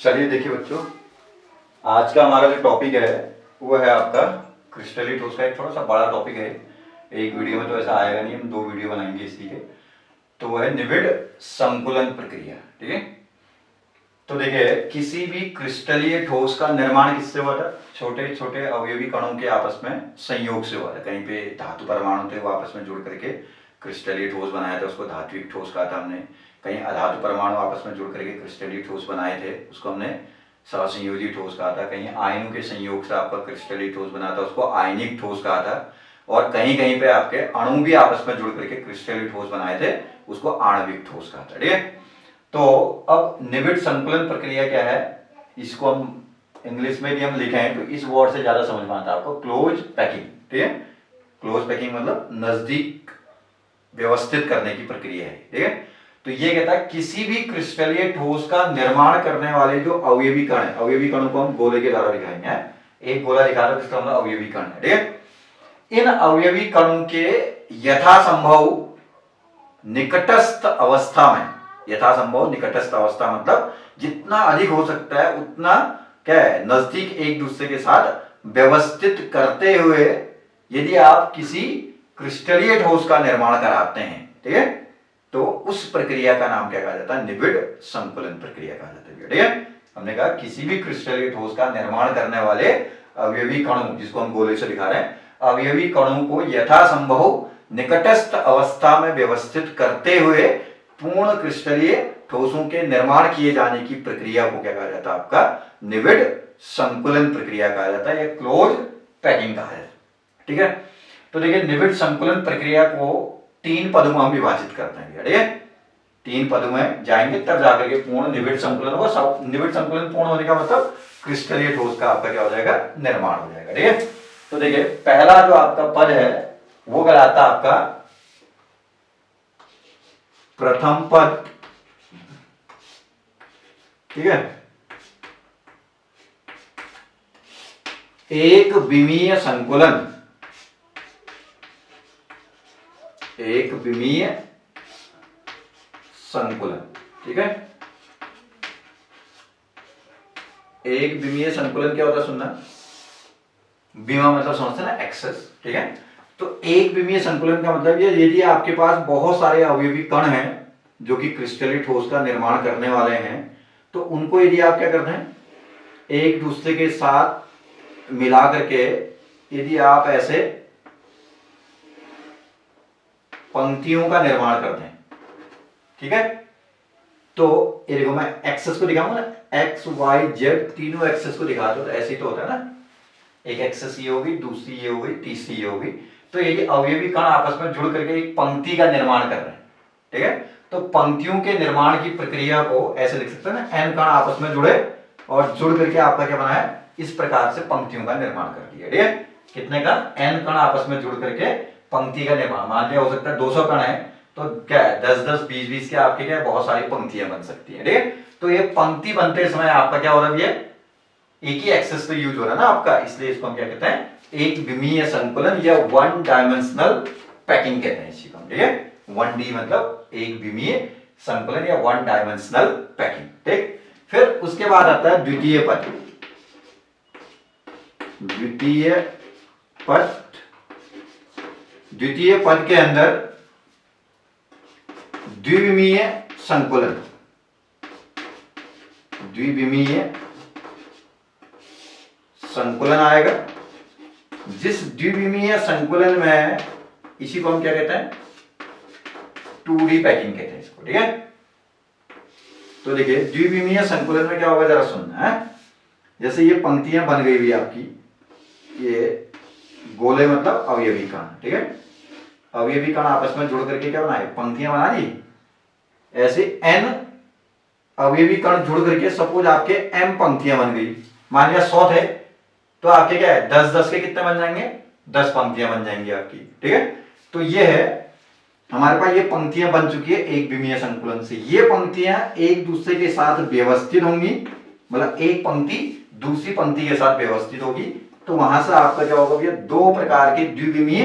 चलिए देखिए बच्चों, आज का हमारा जो टॉपिक है वो है आपका क्रिस्टलीय ठोस का। एक थोड़ा सा बड़ा टॉपिक है, एक वीडियो में तो ऐसा आएगा नहीं, हम 2 वीडियो बनाएंगे इसी के। तो वो है निविड़ संकुलन प्रक्रिया। ठीक है, तो देखिए किसी भी क्रिस्टलीय ठोस का निर्माण किससे हुआ था? छोटे छोटे अवयवी कणों के आपस में संयोग से हुआ था। कहीं पे धातु परमाणु थे, वो आपस में जुड़ करके क्रिस्टलीय ठोस बनाया था, उसको धात्विक ठोस कहा था हमने। कहीं अधातु परमाणु आपस में जुड़ करके क्रिस्टलीय ठोस बनाए थे, उसको हमने सहसंयोजी ठोस कहा था। कहीं आयनों के संयोग से आपका क्रिस्टलीय ठोस बना था, उसको आयनिक ठोस कहा था। और कहीं कहीं पे आपके अणु भी आपस में जुड़ करके क्रिस्टलीय ठोस बनाए थे, उसको आणविक ठोस कहा था। ठीक है, तो अब निविड़ संकुलन प्रक्रिया क्या है, इसको हम इंग्लिश में भी हम लिखें तो इस वर्ड से ज्यादा समझ में आता है आपको, क्लोज पैकिंग। ठीक है, क्लोज पैकिंग मतलब नजदीक व्यवस्थित करने की प्रक्रिया है। ठीक है, तो ये कहता है किसी भी क्रिस्टलीय ठोस का निर्माण करने वाले जो अवयवी कण है, अवयवी कणों को हम गोले के द्वारा दिखाएंगे। एक गोला दिखा रहा है जिसका मतलब अवयवी कण है। ठीक है, इन अवयवी कणों के यथासंभव निकटस्थ अवस्था में, यथासंभव निकटस्थ अवस्था मतलब जितना अधिक हो सकता है उतना क्या है, नजदीक एक दूसरे के साथ व्यवस्थित करते हुए यदि आप किसी क्रिस्टलीय ठोस का निर्माण कराते हैं, ठीक है, तो उस प्रक्रिया का नाम क्या कहा जाता है? निविड़ संकुलन प्रक्रिया कहा जाता है। ठीक है, हमने कहा किसी भी क्रिस्टलीय ठोस का निर्माण करने वाले अवयवी कणों, जिसको हम गोले से दिखा रहे हैं, अवयवी कणों को यथासंभव निकटस्थ अवस्था में व्यवस्थित करते हुए पूर्ण क्रिस्टलीय ठोसों के निर्माण किए जाने की प्रक्रिया को क्या कहा जाता है? आपका निविड़ संकुलन प्रक्रिया कहा जाता है, या क्लोज पैकिंग कहा जाता है। ठीक है, तो देखिए निविड़ संकुलन प्रक्रिया को 3 पदों में हम विभाजित करते हैं। ठीक है, 3 पदों में जाएंगे तब जाकर के पूर्ण निविड़ संकुलन होगा। निविड़ संकुलन पूर्ण होने का मतलब क्रिस्टलीय ठोस का आपका क्या हो जाएगा? निर्माण हो जाएगा। ठीक है, तो देखिए पहला जो आपका पद है वो कहलाता आपका प्रथम पद। ठीक है, एक विमीय संकुलन, एक विमीय संकुलन। ठीक है, एक विमीय संकुलन क्या होता है? सुनना, विमा मतलब समझते ना, एक्सेस। ठीक है, तो एक विमीय संकुलन का मतलब ये, यदि आपके पास बहुत सारे अवयवी कण हैं जो कि क्रिस्टलीय ठोस का निर्माण करने वाले हैं, तो उनको यदि आप क्या करते हैं, एक दूसरे के साथ मिला करके यदि आप ऐसे पंक्तियों का निर्माण करते हैं, ठीक है, तो ये देखो मैं एक्सेस को दिखाऊंगा ना, एक्स वाई जेड तीनों एक्सेस को दिखा दो, तो ऐसे ही तो होता है ना। एक एक्सेस ये होगी, दूसरी ये होगी, तीसरी ये होगी। तो यदि अवयवी कण आपस में जुड़ करके एक पंक्ति का निर्माण कर रहे हैं, ठीक है, तो पंक्तियों के निर्माण की प्रक्रिया को ऐसे लिख सकते हैं ना, एन कण आपस में जुड़े और जुड़ करके आपका क्या बना है? इस प्रकार से पंक्तियों का निर्माण कर दिया। ठीक है, कितने कण? एन कण आपस में जुड़ करके पंक्ति का निर्माण। मान लिया हो सकता है 200 कण है, तो क्या है 10-10 20-20 के आपके क्या बहुत सारी पंक्तियां बन सकती है। ठीक है, तो ये पंक्ति बनते समय आपका क्या हो रहा है? एक ही एक्सेस तो यूज हो रहा है ना आपका, इसलिए इसको हम क्या कहते हैं? एक विमीय संकुलन या 1 डायमेंशनल पैकिंग कहते हैं इसी को। ठीक है, 1D मतलब एक विमीय संकुलन या 1 डायमेंशनल पैकिंग। ठीक, फिर उसके बाद आता है द्वितीय पद। द्वितीय पद, द्वितीय पद के अंदर द्विविमीय संकुलन, द्विविमीय संकुलन आएगा, जिस द्विविमीय संकुलन में इसी को हम क्या कहते हैं? 2D पैकिंग कहते हैं इसको। ठीक है, तो देखिए द्विविमीय संकुलन में क्या होगा जरा सुनना है। जैसे ये पंक्तियां बन गई हुई आपकी, ये गोले मतलब अवयवी कण। ठीक है, अवयवी कण आपस में जुड़ करके क्या बनाए? पंक्तियां बना दी। ऐसे n अवयवी कण जुड़ करके सपोज आपके m पंक्तियां बन गई। मान लिया 100 थे, तो आपके क्या है 10-10 के कितने बन जाएंगे? 10 पंक्तियां बन जाएंगी आपकी। ठीक है, तो ये है हमारे पास, ये पंक्तियां बन चुकी है एक विमीय संकुलन से। ये पंक्तियां एक दूसरे के साथ व्यवस्थित होंगी, मतलब एक पंक्ति दूसरी पंक्ति के साथ व्यवस्थित होगी, तो वहां से आपका क्या होगा? 2 प्रकार के द्विविमीय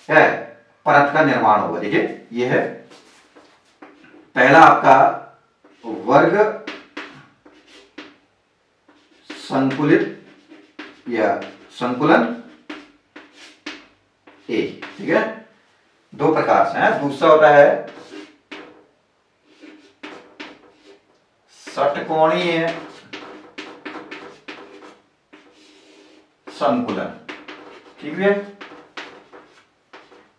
है परत का निर्माण होगा। देखिए ये है पहला आपका वर्ग संकुलित या संकुलन ए, ठीक है। दो प्रकार से है। दूसरा होता है षटकोणीय संकुलन, ठीक है।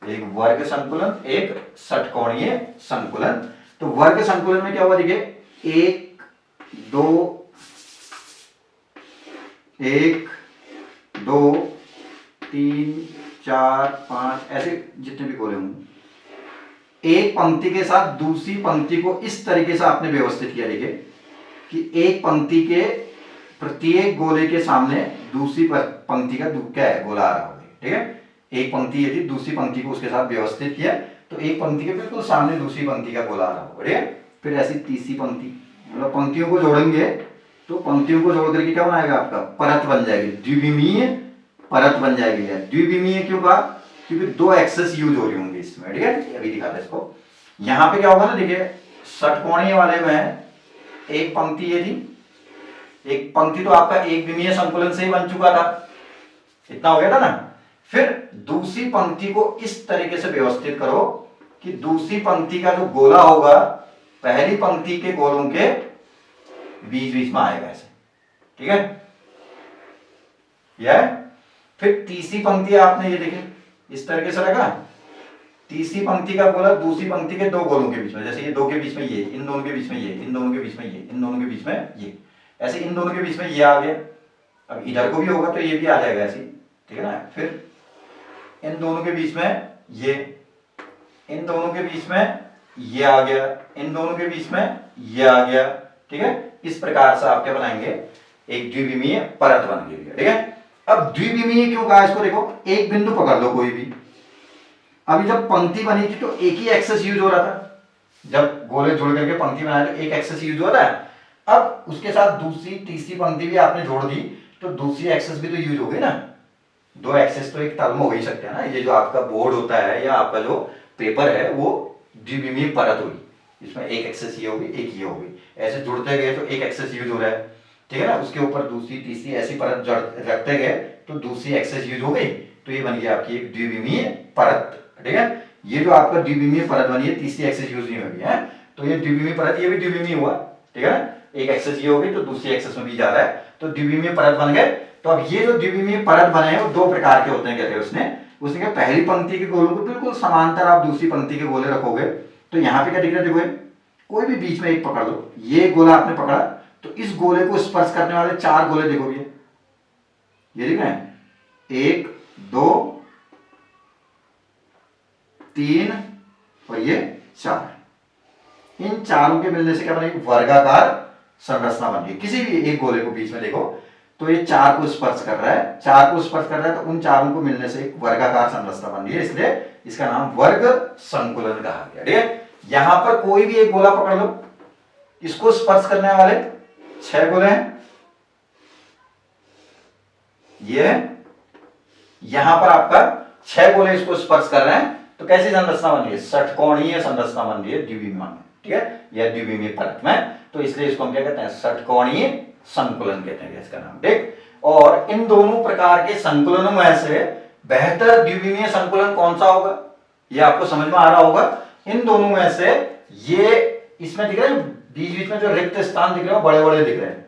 एक वर्ग संकुलन, एक षटकोणीय संकुलन। तो वर्ग संकुलन में क्या हुआ देखिए, 1 2 3 4 5 ऐसे जितने भी गोले होंगे, एक पंक्ति के साथ दूसरी पंक्ति को इस तरीके से आपने व्यवस्थित किया। देखिए कि एक पंक्ति के प्रत्येक गोले के सामने दूसरी पंक्ति का क्या है, गोला आ रहा होगा, ठीक है। एक पंक्ति यदि दूसरी पंक्ति को उसके साथ व्यवस्थित किया तो एक पंक्ति के बिल्कुल सामने दूसरी पंक्ति का गोला आ रहा होगा, ठीक है। फिर ऐसी तीसरी पंक्ति, मतलब पंक्तियों को जोड़ेंगे तो पंक्तियों को जोड़ करके क्या बनाएगा, आपका परत बन जाएगी, द्विविमीय परत बन जाएगी। द्विविमीय क्यों कहा, क्योंकि दो एक्सेस यूज हो रही होंगी इसमें, ठीक है। अभी दिखाते हैं इसको। यहाँ पे क्या होगा ना, देखिए षटकोणीय वाले में एक पंक्ति ये थी, एक पंक्ति तो आपका एक विमीय संकुलन से ही बन चुका था, इतना हो गया था ना। फिर दूसरी पंक्ति को इस तरीके से व्यवस्थित करो कि दूसरी पंक्ति का जो गोला होगा पहली पंक्ति के गोलों के बीच बीच में आएगा ऐसे, ठीक है। यह फिर तीसरी पंक्ति आपने ये देखे इस तरीके से रखा, तीसरी पंक्ति का गोला दूसरी पंक्ति के दो गोलों के बीच में, जैसे ये दो के बीच में ये, इन दोनों के बीच में ये, इन दोनों के बीच में ये, इन दोनों के बीच में ये, ऐसे इन दोनों के बीच में ये आ गया। अब इधर को भी होगा तो ये भी आ जाएगा ऐसे, ठीक है ना। फिर इन दोनों के बीच में ये, इन दोनों के बीच में ये आ गया, इन दोनों के बीच में ये आ गया, ठीक है। इस प्रकार से आप क्या बनाएंगे, एक द्विविमीय परत बन गई, ठीक है। अब द्विविमीय क्यों कहा इसको, देखो एक बिंदु पकड़ लो कोई भी। अभी जब पंक्ति बनी थी तो एक ही एक्सेस यूज हो रहा था, जब गोले जोड़ करके पंक्ति बनाए तो एक एक्सेस यूज हो रहा है। अब उसके साथ दूसरी तीसरी पंक्ति भी आपने जोड़ दी तो दूसरी एक्सेस भी तो यूज हो गई ना। दो एक्सेस तो एक तल में हो ही सकते हैं ना। ये जो आपका बोर्ड होता है या आपका जो पेपर है वो द्विविमीय परत हुई, इसमें एक एक्सेस ये होगी, एक ये होगी, ऐसे जुड़ते गए तो एक एक्सेस यूज हो रहा है, ठीक है ना। उसके ऊपर दूसरी तीसरी ऐसी परत रखते गए तो दूसरी एक्सेस यूज हो गई, तो ये बन गया आपकी एक द्विविमीय परत, ठीक है। ये जो आपका द्विविमीय परत बनी है, तीसरी एक्सेस यूज नहीं होगी है, तो ये द्विविमीय परत, ये भी द्विविमीय हुआ, ठीक है। एक एक्सेस ये हो गई तो दूसरी एक्सेस में भी जा रहा है, तो द्विविमीय परत बन गए। तो अब ये जो द्विविमीय परत बने हैं वो दो प्रकार के होते हैं, कहते हैं उसने कहा पहली पंक्ति के गोलों को बिल्कुल समांतर आप दूसरी पंक्ति के गोले रखोगे तो यहाँ पे क्या दिख रहा है, देखो कोई भी बीच में एक पकड़ लो, ये गोला आपने पकड़ा तो इस गोले को स्पर्श करने वाले चार गोले देखो, ये दिख रहे हैं, 1 2 3 और ये 4। इन चारों के मिलने से क्या बनेगी, वर्गाकार संरचना बन गई। किसी भी एक गोले को बीच में देखो तो ये चार को स्पर्श कर रहा है, चार को स्पर्श कर रहा है तो उन चारों को मिलने से एक वर्गाकार संरचना बन गई है, इसलिए इसका नाम वर्ग संकुलन कहा गया, ठीक है। यहां पर कोई भी एक गोला पकड़ लो, इसको स्पर्श करने वाले 6 गोले हैं, ये यहां पर आपका 6 गोले इसको स्पर्श कर रहे हैं, तो कैसी संरचना बन गई, षटकोणीय संरचना बन गई है द्विविमीय में, ठीक है, या द्विविमीय परत में। तो इसलिए इसको हम क्या कहते हैं, षटकोणीय संकुलन कहते हैं इसका नाम, ठीक। और इन दोनों प्रकार के संकुलनों में से बेहतर द्विविमीय संकुलन कौन सा होगा, ये आपको समझ में आ रहा होगा। इन दोनों में से ये इसमें दिख रहे हैं बीच बीच में जो रिक्त स्थान दिख रहे हैं बड़े बड़े दिख रहे हैं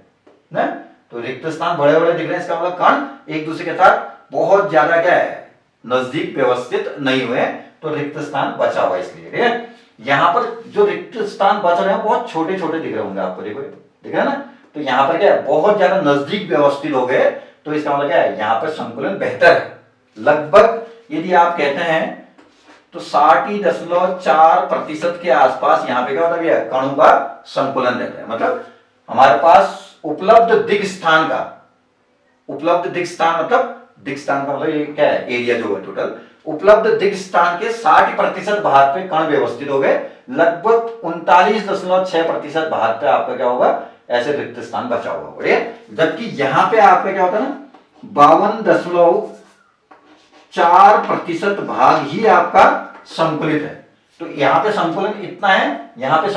ना, तो रिक्त स्थान बड़े बड़े दिख रहे हैं, इसका मतलब कण एक दूसरे के साथ बहुत ज्यादा क्या है, नजदीक व्यवस्थित नहीं हुए, तो रिक्त स्थान बचा हुआ इसलिए, ठीक है। यहाँ पर जो रिक्त स्थान बच रहे हैं बहुत छोटे छोटे दिख रहे होंगे आपको, देखो दिख रहा है ना। तो यहाँ पर क्या है, बहुत ज्यादा नजदीक व्यवस्थित हो गए, तो इसका मतलब क्या है, यहाँ पर संकुलन बेहतर है। लगभग यदि आप कहते हैं तो 60.4% के आसपास यहाँ पे क्या होता है, कणों का संकुलन रहता है। मतलब हमारे पास उपलब्ध दिक् स्थान का, उपलब्ध दिक् स्थान मतलब दिक् स्थान का मतलब ये क्या है, एरिया जो है टोटल, उपलब्ध दिक् स्थान के 60% भाग पे कण व्यवस्थित हो गए, लगभग 39.6% भाग पे आपका क्या होगा, ऐसे रिक्त स्थान बचा हुआ होगा। जबकि यहां पे आपका क्या होता है ना, 52.4% भाग ही आपका संकुलित है। तो यहां पे संकुलन इतना है, यहां पे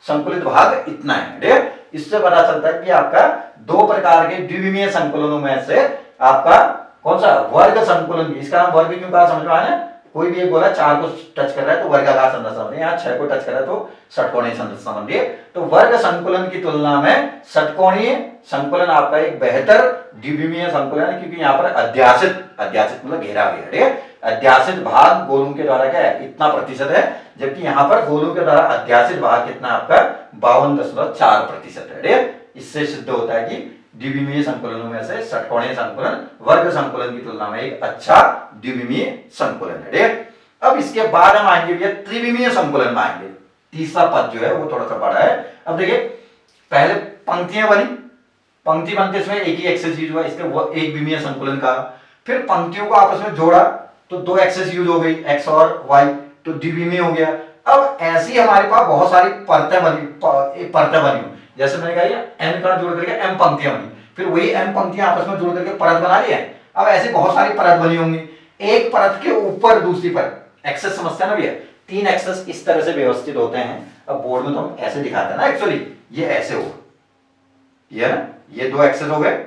संकुलित भाग इतना है, ठीक है। इससे पता चलता है कि आपका दो प्रकार के द्विविमीय संकुलनों में से आपका कौन सा वर्ग संकुलन, इसका नाम वर्ग क्यों कहा समझ में आया ना। कोई भी एक बोला 4 को टच कर रहा है तो वर्गाकार संरचना बन रही है, यहाँ 6 को टच कर रहा है तो षटकोणीय संरचना बन रही है। तो वर्ग संकुलन की तुलना में षटकोणीय संकुलन आपका एक बेहतर द्विविमीय संकुलन है, क्योंकि यहाँ पर अध्यासित मतलब घेरा हुआ है, ठीक है। अध्यासित भाग गोलों के द्वारा क्या है, इतना प्रतिशत है, जबकि यहाँ पर गोलों के द्वारा अध्यासित भाग कितना आपका 52.4% है, ठीक है। इससे सिद्ध होता है कि द्विविमीय संकुलनों में से षटकोणीय संकुलन वर्ग संकुलन की तुलना में एक अच्छा द्विविमीय संकुलन है, ठीक है। अब इसके बाद हम आएंगे भैया त्रिविमीय संकुलन में आएंगे। तीसरा पद जो है वो थोड़ा सा बड़ा है। अब देखिए पहले पंक्तियां बनी, पंक्ति बनते इसमें एक ही एक्सेस यूज हुआ, इसके वो एक विमीय संकुलन का। फिर पंक्तियों को आपस में जोड़ा तो दो एक्सेस यूज हो गई, एक्स और वाई, तो द्विविमीय हो गया। अब ऐसी हमारे पास बहुत सारी परतें बनी, जैसे मैंने कहा एन कण जोड़ करके एम पंक्तियां बनी, फिर वही एम पंक्तियां आपस में जोड़ करके परत बना ली है। अब ऐसी बहुत सारी परत बनी होंगी, एक परत के ऊपर दूसरी परत, एक्सेस समझते हैं ना भैया, 3 एक्सेस इस तरह से व्यवस्थित होते हैं। अब बोर्ड में तो हम ऐसे दिखाते हैं ना, एक्चुअली ये ऐसे होगा, ये ना, ये 2 एक्सेस हो गए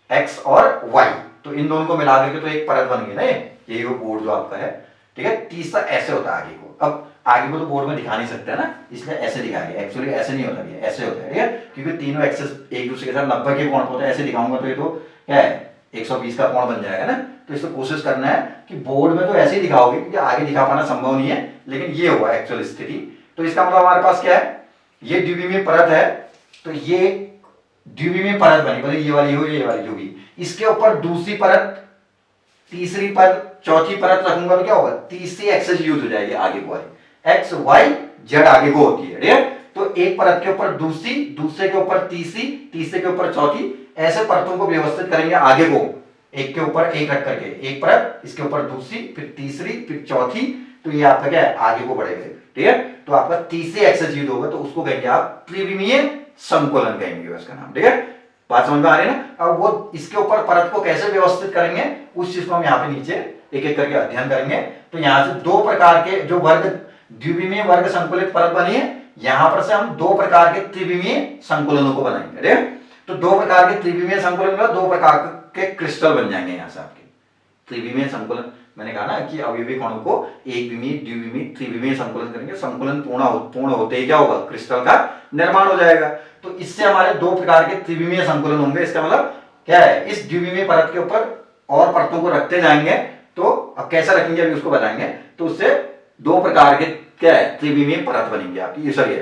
एक्स और वाई, तो इन दोनों को मिला करके तो एक परत बन गई ना, ये वो बोर्ड जो आपका है, ठीक है। तीसरा ऐसे होता है आगे को, अब आगे को तो बोर्ड में दिखा नहीं सकते ना, इसलिए ऐसे दिखाएंगे, एक्चुअली ऐसे नहीं होता है, ऐसे होता है, ठीक है, क्योंकि तीनों एक्सेस एक दूसरे के साथ 90 के कोण होते हैं। ऐसे दिखाऊंगा तो ये तो क्या है 120 का कोण बन जाएगा ना। तो इसको कोशिश करना है कि बोर्ड में तो ऐसे ही दिखाओगे, क्योंकि आगे दिखा पाना संभव नहीं है, लेकिन ये हुआ एक्चुअल स्थिति। तो इसका मतलब हमारे पास क्या है, ये द्विविमीय परत है, तो ये द्विविमीय परत बनी, मतलब ये वाली हो ये वाली जो भी, इसके ऊपर दूसरी परत, तीसरी परत, चौथी परत रखूंगा तो क्या होगा, तीसरी एक्सेस यूज हो जाएगी आगे को वाली, एक्स वाई जेड आगे को होती है, ठीक है। तो एक परत के ऊपर दूसरी, दूसरे के ऊपर तीसरी, तीसरे के ऊपर चौथी, ऐसे परतों को व्यवस्थित करेंगे आगे को, एक के ऊपर एक रख करके, एक परत, इसके ऊपर दूसरी, फिर तीसरी, फिर चौथी, तो ये आपका क्या है आगे को बढ़ेगा, ठीक है। तो आपका तीसरी एक्सेस यूज होगा, तो उसको कहेंगे आप त्रिविमीय संकुलन कहेंगे उसका नाम, ठीक है। बात समझ में आ रही है ना। अब वो इसके ऊपर परत को कैसे व्यवस्थित करेंगे, उस चीज को हम यहाँ पे नीचे एक एक करके अध्ययन करेंगे। तो यहाँ से दो प्रकार के जो वर्ग द्विविमीय वर्ग संकुलित परत बनी है, यहां पर से हम दो प्रकार के त्रिविमीय संकुलनों को बनाएंगे, ठीक है। तो दो प्रकार के त्रिविमीय संकुलन में दो प्रकार के क्रिस्टल बन जाएंगे यहाँ से आपके त्रिविमीय संकुलन। मैंने कहा ना कि अवयवी कणों को एक विमीय, द्विविमीय, त्रिविमीय संकुलन करेंगे, संकुलन पूर्ण होते ही क्या होगा, क्रिस्टल का निर्माण हो जाएगा। तो इससे हमारे दो प्रकार के त्रिविमीय संकुलन होंगे। इसका मतलब क्या है, इस द्विविमीय परत के ऊपर और परतों को रखते जाएंगे, तो अब कैसा रखेंगे अभी उसको बताएंगे। तो उससे दो प्रकार के क्या है त्रिविमीय परत बनेंगे आपकी, सॉरी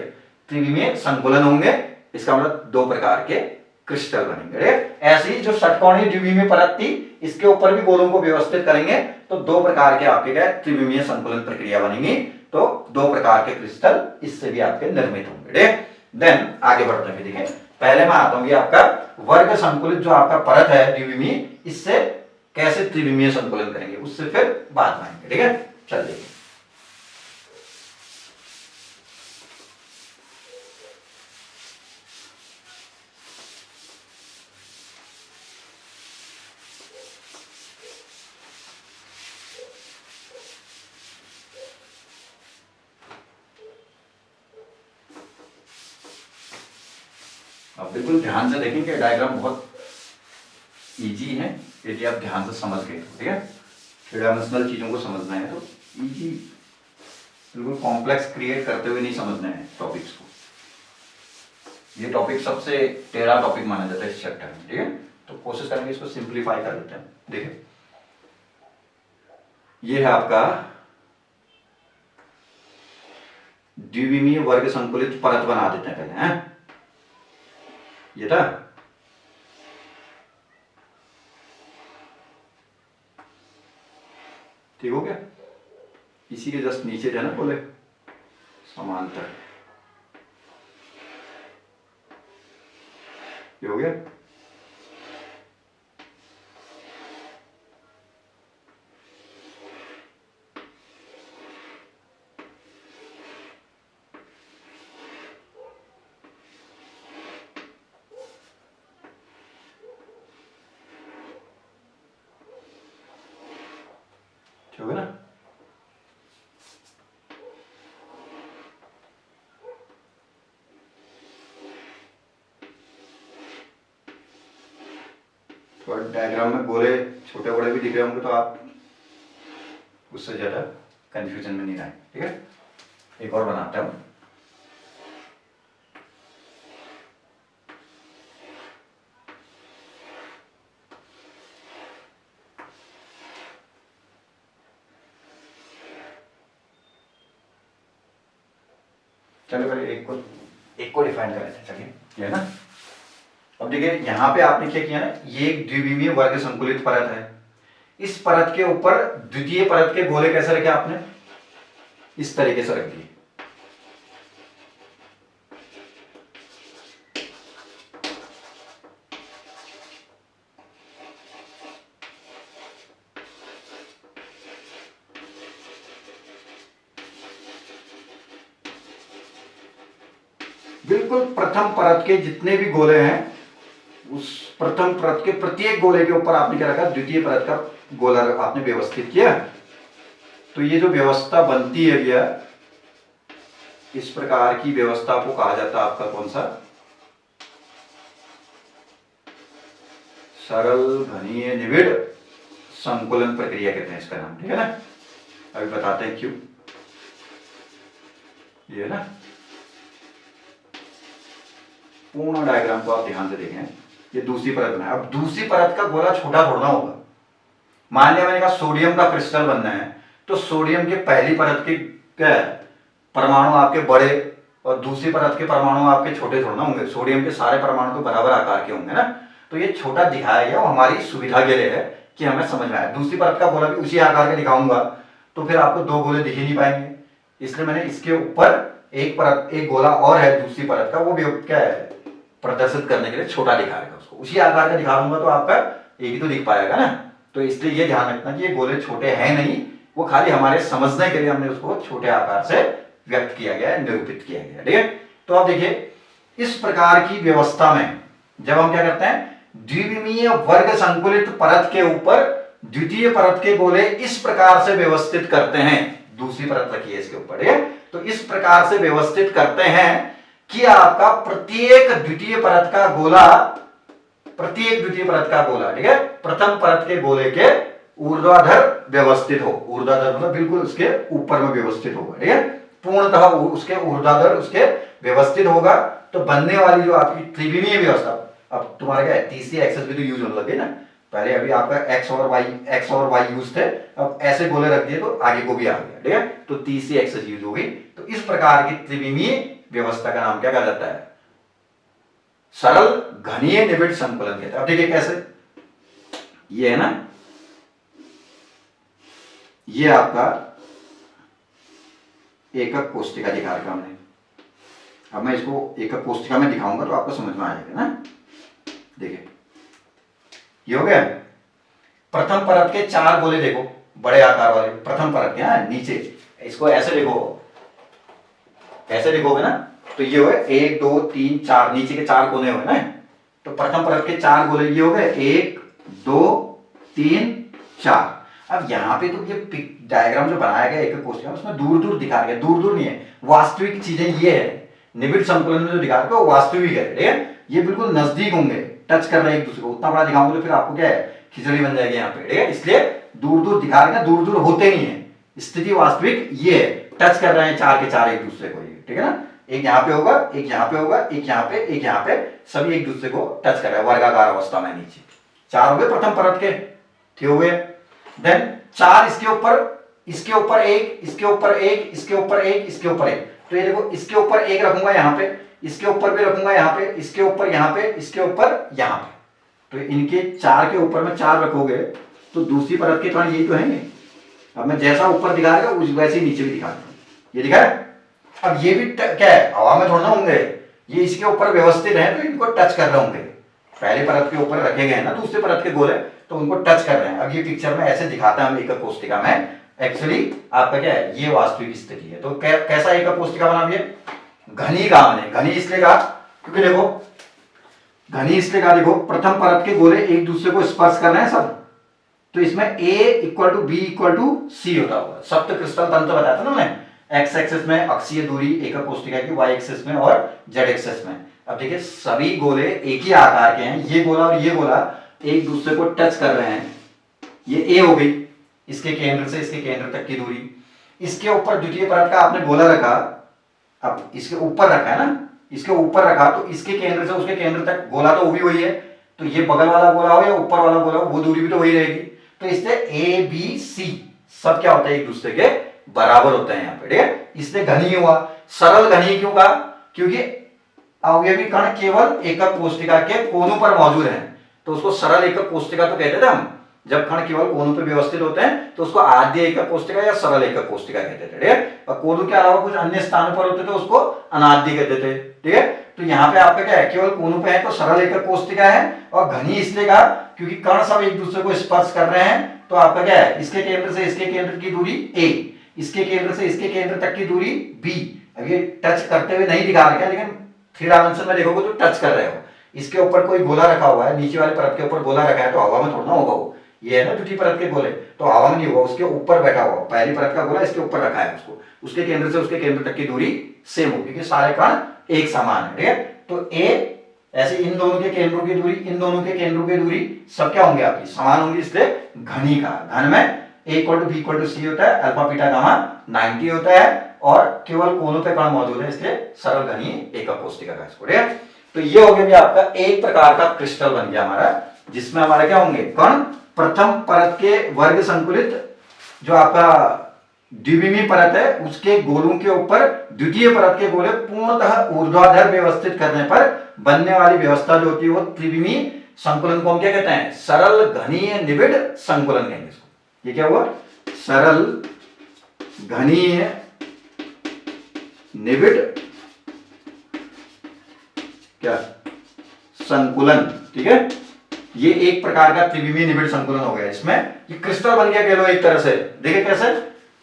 त्रिविमीय संकुलन होंगे। इसका मतलब दो प्रकार के क्रिस्टल बनेंगे। ऐसे ही जो षटकोणीय द्विविमीय परत थी, इसके ऊपर भी गोलों को व्यवस्थित करेंगे, तो दो प्रकार के आपके क्या त्रिविमीय संकुलन प्रक्रिया बनेंगी। तो दो प्रकार के क्रिस्टल इससे भी आपके निर्मित होंगे। देन आगे बढ़ते हैं, देखिए पहले मैं आता हूं आपका वर्ग संकुलित जो आपका परत है द्विविमीय, इससे कैसे त्रिविमीय संकुलन करेंगे, उससे फिर बाद में आएंगे, ठीक है। चलिए अब बिल्कुल ध्यान से देखेंगे, डायग्राम बहुत इजी है यदि आप ध्यान से समझ गए तो, ठीक है। थ्री डायमेंशनल चीजों को समझना है तो इजी, बिल्कुल कॉम्प्लेक्स क्रिएट करते हुए नहीं समझना है टॉपिक्स को। ये टॉपिक सबसे टेढ़ा टॉपिक माना जाता है इस चैप्टर में, ठीक है। तो कोशिश करेंगे इसको सिंप्लीफाई कर लेते हैं। देखिए ये है आपका द्विविमीय वर्ग संकुलित परत बना देते हैं पहले, हैं ये था। ठीक हो गया। इसी के जस्ट नीचे जो है ना बोले समांतर, ये हो गया। ठीक है ना। थोड़ा डायग्राम में गोले छोटे बड़े भी दिख रहे होंगे तो आप उससे ज़्यादा कंफ्यूजन में नहीं आए। ठीक है, एक और बनाता हूँ। चलो पहले एक को डिफाइन कर लेते हैं। चलिए, ये है ना। अब देखिए यहाँ पे आपने क्या किया ना, ये एक द्विविमीय वर्ग संकुलित परत है। इस परत के ऊपर द्वितीय परत के गोले कैसे रखे आपने, इस तरीके से रख दिए। बिल्कुल प्रथम परत के जितने भी गोले हैं, उस प्रथम परत के प्रत्येक गोले के ऊपर आपने क्या रखा, द्वितीय परत का गोला आपने व्यवस्थित किया। तो ये जो व्यवस्था बनती है भैया, इस प्रकार की व्यवस्था को कहा जाता है आपका कौन सा, सरल घनीय निविड़ संकुलन प्रक्रिया कहते हैं इसका नाम। ठीक है ना, अभी बताते हैं क्यों। ये ना पूर्ण डायग्राम को आप ध्यान से देखें, ये दूसरी परत में। अब दूसरी परत का गोला छोटा थोड़ा होगा। मान लिया मैंने कहा सोडियम का क्रिस्टल बनना है, तो सोडियम के पहली परत के क्या परमाणु आपके बड़े और दूसरी परत के परमाणु आपके छोटे थोड़ा होंगे। सोडियम के सारे परमाणु तो बराबर आकार के होंगे ना, तो ये छोटा दिखाया गया वो हमारी सुविधा के लिए है कि हमें समझ में आए। दूसरी परत का गोला भी उसी आकार का दिखाऊंगा तो फिर आपको दो गोले दिख ही नहीं पाएंगे, इसलिए मैंने इसके ऊपर एक परत, एक गोला और है दूसरी परत का, वो भी क्या है प्रदर्शित करने के लिए छोटा दिखा रहा है। उसको उसी आकार का दिखा दूंगा तो आपका एक ही तो दिख पाएगा ना। तो इसलिए ये ध्यान रखना कि ये गोले छोटे हैं नहीं, वो खाली हमारे समझने के लिए हमने उसको छोटे आकार से व्यक्त किया गया है, निरूपित किया गया है। ठीक है, तो आप देखिए इस प्रकार की व्यवस्था में जब हम क्या करते हैं, द्विविमीय वर्ग संकुलित परत के ऊपर द्वितीय परत के गोले इस प्रकार से व्यवस्थित करते हैं। दूसरी परत रखी है इसके ऊपर, तो इस प्रकार से व्यवस्थित करते हैं कि आपका प्रत्येक द्वितीय परत का गोला, प्रत्येक द्वितीय परत का गोला, ठीक है, प्रथम परत के गोले के ऊर्ध्वाधर व्यवस्थित हो। ऊर्ध्वाधर मतलब बिल्कुल उसके ऊपर में व्यवस्थित होगा। ठीक है, पूर्णतः उसके ऊर्ध्वाधर उसके व्यवस्थित होगा। तो बनने वाली जो आपकी त्रिविमीय व्यवस्था, अब तुम्हारा क्या है, तीसरी एक्सेस भी तो यूज होने लगे ना। पहले अभी आपका एक्स और वाई यूज थे, अब ऐसे गोले रख दिए तो आगे को भी आ गया। ठीक है, तो तीसरी एक्सेस यूज हो गई। तो इस प्रकार की त्रिविमीय व्यवस्था का नाम क्या कहा जाता है, सरल घनीय निबिड़ संकुलन कहते हैं। अब देखिए कैसे, ये है ना, ये आपका एकक कोष्ठिका दिखा रखा हमने। अब मैं इसको एकक कोष्ठिका में दिखाऊंगा तो आपको समझ में आ जाएगा ना। देखिए ये हो गया, प्रथम परत के चार गोले देखो, बड़े आकार वाले प्रथम परत के, हाँ नीचे इसको ऐसे देखो, ऐसे देखोगे ना तो ये हो गए 1 2 3 4, नीचे के चार कोने हो गए ना। तो प्रथम परत के चार गोले ये हो गए 1 2 3 4। अब यहाँ पे तो ये डायग्राम जो बनाया गया एक कोष्ठिका में, उसमें दूर दूर दिखा गया, दूर दूर नहीं है, वास्तविक चीजें ये है। निबिड़ संकुलन में जो दिखा रखा है वो वास्तविक है। ठीक है, ये बिल्कुल नजदीक होंगे, टच कर रहे हैं एक दूसरे को। उतना बड़ा दिखाऊंगे तो फिर आपको क्या है, खिचड़ी बन जाएगी यहाँ पे। ठीक है, इसलिए दूर दूर दिखा रहे हैं, दूर दूर होते नहीं है, स्थिति वास्तविक ये है, टच कर रहे हैं चार के चार एक दूसरे को। ठीक है ना, एक यहाँ पे होगा, एक यहाँ पे होगा, एक यहाँ पे, एक यहाँ पे, सभी एक दूसरे को टच कर रहे हैं वर्गाकार अवस्था में। नीचे चार हो गए प्रथम परत के, ठीक हो गए। देन चार इसके ऊपर, इसके ऊपर एक, इसके ऊपर एक, इसके ऊपर एक, इसके ऊपर एक। तो ये देखो इसके ऊपर एक रखूंगा यहाँ पे, इसके ऊपर भी रखूंगा यहाँ पे, इसके ऊपर यहाँ पे, इसके ऊपर यहाँ पे। तो इनके चार के ऊपर में चार रखोगे तो दूसरी परत के कारण यही तो है। अब मैं जैसा ऊपर दिखा रहा हूँ वैसे ही नीचे भी दिखा रहा हूँ, ये दिखा है। अब ये भी क्या है, हवा में थोड़ा होंगे, ये इसके ऊपर व्यवस्थित है तो इनको टच कर रहे होंगे। पहले परत के ऊपर रखे गए ना दूसरे परत के गोले, तो उनको टच कर रहे हैं। अब ये पिक्चर में ऐसे दिखाता है हम एकक कोष्ठिका में, एक्चुअली आपका क्या है, ये वास्तविक स्थिति है। तो कैसा एकक कोष्ठिका बना, ये घनी का बने। घनी इसलिए कहा क्योंकि देखो, घनी इसलिए कहा देखो, प्रथम परत के गोले एक दूसरे को स्पर्श कर रहे हैं सब, तो इसमें A = B = C होता होगा। सप्त क्रिस्टल तंत्र बताया था ना मैंने, एक्स एक्सिस में अक्षीय दूरी एकक कोष्ठिका की, वाई एक्सिस में और जेड एक्सिस में। अब देखिए सभी गोले एक ही आकार के हैं, ये गोला और ये गोला एक दूसरे को टच कर रहे हैं, ये ए हो गई, इसके केंद्र से इसके केंद्र तक की दूरी। इसके ऊपर द्वितीय परत का आपने गोला रखा, अब इसके ऊपर रखा है ना, इसके ऊपर रखा तो इसके केंद्र से उसके केंद्र तक गोला तो वो भी वही है, तो ये बगल वाला गोला हो या ऊपर वाला गोला हो वो दूरी भी तो वही रहेगी। तो इससे ए बी सी सब क्या होता है, एक दूसरे के बराबर होते हैं यहाँ पे, ठीक है। इसलिए घनीय हुआ। सरल घनीय क्यों कहा, क्योंकि अवयवी कण केवल एकक कोष्ठिका के कोनों पर मौजूद है, तो उसको सरल एकक कोष्ठिका तो कहते थे हम। जब कण केवल कोनों पर व्यवस्थित होते हैं तो उसको आद्य एकक कोष्ठिका या सरल एकक कोष्ठिका कहते थे, ठीक है। और कोनों के अलावा कुछ अन्य स्थानों पर होते थे उसको अनाद्य कहते थे, ठीक है। तो यहाँ पे आपका क्या है, केवल कोनों पे है तो सरल एकक कोष्ठिका है। और घनी इसलिए कहा क्योंकि कण सब एक दूसरे को स्पर्श कर रहे हैं, तो आपका क्या है, इसके केंद्र से इसके केंद्र की दूरी a, इसके केंद्र से इसके केंद्र तक की दूरी b। अब ये टच करते हुए नहीं दिखा रखा है, लेकिन थ्री डायमेंशन में देखोगे तो टच कर रहे हो। इसके ऊपर कोई गोला रखा हुआ है, नीचे वाले परत के ऊपर गोला रखा है, तो हवा में थोड़ा ना होगा वो, ये है ना द्वितीय परत के गोले, तो हवा में नहीं होगा, उसके ऊपर बैठा हुआ। पहली परत का गोला इसके ऊपर रखा है, उसको उसके केंद्र से उसके केंद्र तक की दूरी सेम होगी, क्योंकि सारे कण एक समान है, ठीक है। तो ए ऐसे इन दोनों के केंद्रों की दूरी, इन दोनों के केंद्रों की दूरी सब क्या होंगे आपकी समान होंगी, इसलिए घनी का। घन में a = b = c होता है, अल्फा बीटा गामा 90 होता है, और केवल कोनों पे कण मौजूद है, इसलिए सरल घनीय एकक कोष्ठिका का इसको, ठीक है। तो ये हो गया आपका एक प्रकार का क्रिस्टल बन गया हमारा, जिसमें हमारे क्या होंगे, कण प्रथम परत के वर्ग संकुलित जो आपका द्विविमीय परत है उसके गोलों के ऊपर द्वितीय परत के गोले पूर्णतः ऊर्ध्वाधर व्यवस्थित करने पर बनने वाली व्यवस्था जो होती है वो त्रिविमीय संकुलन को हम क्या कहते हैं, सरल घनीय निबिड़ संकुलन कहेंगे इसको। ये क्या हुआ, सरल घनीय निबिड़ क्या संकुलन, ठीक है। ये एक प्रकार का त्रिविमीय निबिड़ संकुलन हो गया। इसमें ये क्रिस्टल बन गया कह लो एक तरह से। देखिए कैसे,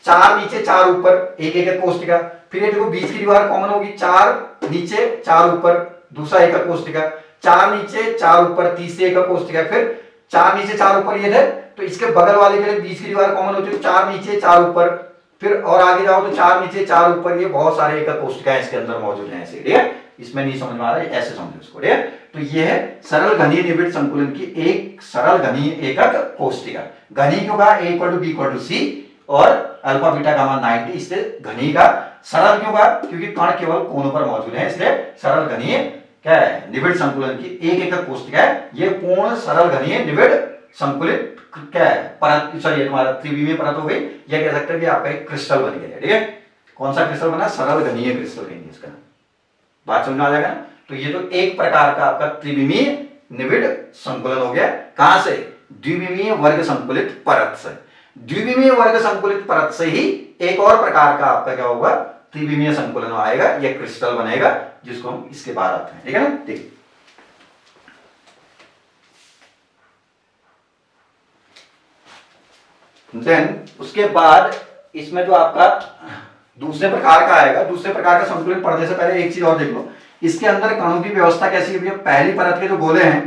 चार नीचे चार ऊपर, एक एकक कोष्ठिका, फिर ये देखो बीच की दीवार कॉमन होगी, चार नीचे चार ऊपर दूसरा एकक कोष्ठिका, चार नीचे चार ऊपर तीसरी एकक कोष्ठिका, फिर चार नीचे चार ऊपर ये है, तो इसके बगल वाले के लिए बीच की दीवार कॉमन होती है, चार नीचे चार ऊपर, फिर और आगे जाओ तो चार नीचे चार ऊपर, ये बहुत सारे एकक कोष्ठिकाएं इसके अंदर मौजूद हैं ऐसे, ठीक है। इसमें नहीं समझ में आ रहा है, ऐसे समझो इसको, ठीक है। तो ये है सरल घनीय निबिड़ संकुलन की एक सरल घनीय एकक कोष्ठिका। घनी क्यों कहा, a = b = c और अल्फा बीटा गामा 90, इसलिए घनी का। सरल क्यों कहा, क्योंकि कण केवल कोनों पर मौजूद है, इसलिए सरल घनीय क्या है, निबिड़ संकुलन की एक एकक कोष्ठिका है। ये पूर्ण सरल घनीय निबिड़ संकुलित क्या है, परत, सॉरी तुम्हारा त्रिविमीय परत हो गई। यह कह सकते हैं कि आपका एक क्रिस्टल बन गया है, ठीक है। कौन सा क्रिस्टल बना, सरल घनीय क्रिस्टल कहेंगे इसका, बात समझ में आ जाएगा ना। तो ये तो एक प्रकार का आपका त्रिविमीय निबिड़ संकुलन हो गया, कहां से, द्विविमीय वर्ग संकुलित परत से। द्विविमीय वर्ग संकुलित परत से ही एक और प्रकार का आपका क्या होगा, त्रिविमीय संकुलन आएगा, यह क्रिस्टल बनेगा, जिसको हम इसके बाद आते हैं, ठीक है ना। देखिए देन उसके बाद इसमें जो आपका दूसरे प्रकार का आएगा, दूसरे प्रकार का संकुलन पढ़ने से पहले एक चीज और देख लो, इसके अंदर कणों की व्यवस्था कैसी है। पहली परत के जो गोले हैं,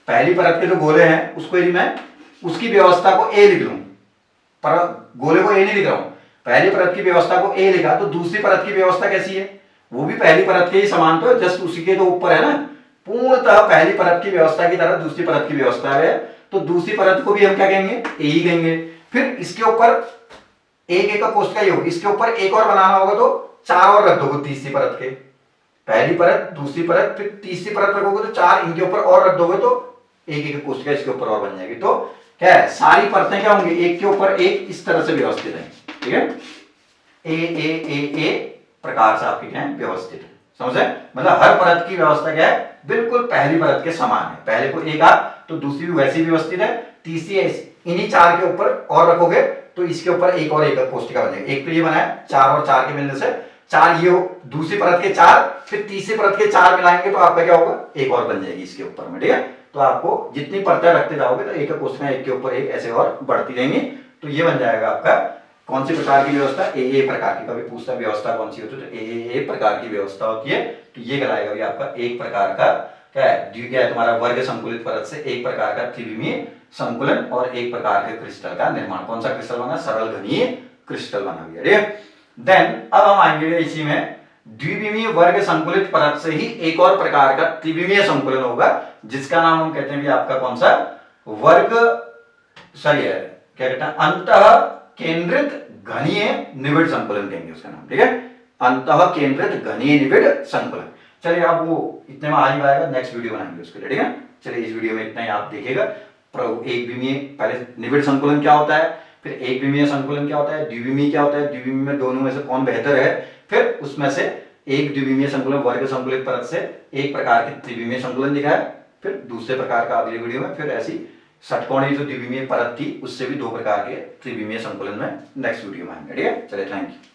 पहली परत के जो गोले हैं उसको यदि मैं उसकी व्यवस्था को ए लिख लूं, पर गोले को ए नहीं लिख रहा हूं, पहली परत की व्यवस्था को ए लिखा, तो दूसरी परत की व्यवस्था कैसी है, वो भी पहली परत के ही समान, तो जस्ट उसी के जो ऊपर है ना, पूर्णतः पहली परत की व्यवस्था की तरह दूसरी परत की व्यवस्था है, तो दूसरी परत को भी हम क्या कहेंगे, ए ही कहेंगे। फिर इसके ऊपर एक एकक कोष्ठिका ही होगी, इसके ऊपर एक और बनाना होगा तो चार और रख दोगे तीसरी परत के, पहली परत दूसरी परत फिर तीसरी परत रखोगे तो चार इनके ऊपर और रख दोगे तो एक एकक कोष्ठिका इसके ऊपर और बन जाएगी। तो क्या है, सारी परतें क्या होंगी, एक के ऊपर एक इस तरह से व्यवस्थित है, ठीक है। ए प्रकार से आपकी क्या है, व्यवस्थित है, समझे। मतलब हर परत की व्यवस्था क्या है, बिल्कुल पहली परत के समान है। पहले को एक आ तो दूसरी भी वैसी व्यवस्थित है, तीसरी इन्हीं चार के ऊपर और रखोगे तो इसके ऊपर एक और एकक कोष्ठिका बनेगी। एक तो ये बना है, चार और चार के मिलने से चार, ये दूसरी परत के चार, फिर तीसरी परत के चार मिलाएंगे तो आपका क्या होगा, एक और बन जाएगी इसके ऊपर में, ठीक है। तो आपको जितनी परतें रखते जाओगे तो एकक कोष्ठिका एक के ऊपर एक ऐसे और बढ़ती रहेंगी, तो ये बन जाएगा आपका कौन सी प्रकार की व्यवस्था, ए प्रकार की। कभी पूछता व्यवस्था कौन सी होती है, तो ए प्रकार की व्यवस्था होती है। तो ये कहलाएगा भी आपका एक प्रकार का क्या है, क्या है तुम्हारा वर्ग संकुलित परत से एक प्रकार का त्रिविमीय संकुलन और एक प्रकार के क्रिस्टल का निर्माण। कौन सा क्रिस्टल बना, सरल घनीय क्रिस्टल बना गया, ठीक है। देन अब हम आएंगे इसी में द्विविमीय वर्ग संकुलित परत से ही एक और प्रकार का त्रिविमीय संकुलन होगा, जिसका नाम हम कहते हैं भी आपका कौन सा, वर्ग, सही है, क्या कहते हैं, अंतः केंद्रित घनीय निविड़ संकुलन कहेंगे उसका नाम, ठीक है, अंतः केंद्रित घनीय निविड़ संकुलन। चलिए अब वो इतने में आ ही पाएगा, नेक्स्ट वीडियो बनाएंगे उसके लिए, ठीक है। चलिए इस वीडियो में इतना ही आप देखिएगा। एक विमीय, पहले निविड़ संकुलन क्या होता है, फिर एक विमीय संकुलन क्या होता है, द्विविमीय क्या होता है, द्विविमीय में दोनों में से कौन बेहतर है, फिर उसमें से एक द्विविमीय संकुलन वर्ग संकुलित परत से एक प्रकार के त्रिविमीय संकुलन दिखाया, फिर दूसरे प्रकार का अगले वीडियो में, फिर ऐसी षटकोणीय जो द्विविमीय परत थी उससे भी दो प्रकार के त्रिविमीय संकुलन में नेक्स्ट वीडियो में आएंगे, ठीक है। चलिए थैंक यू।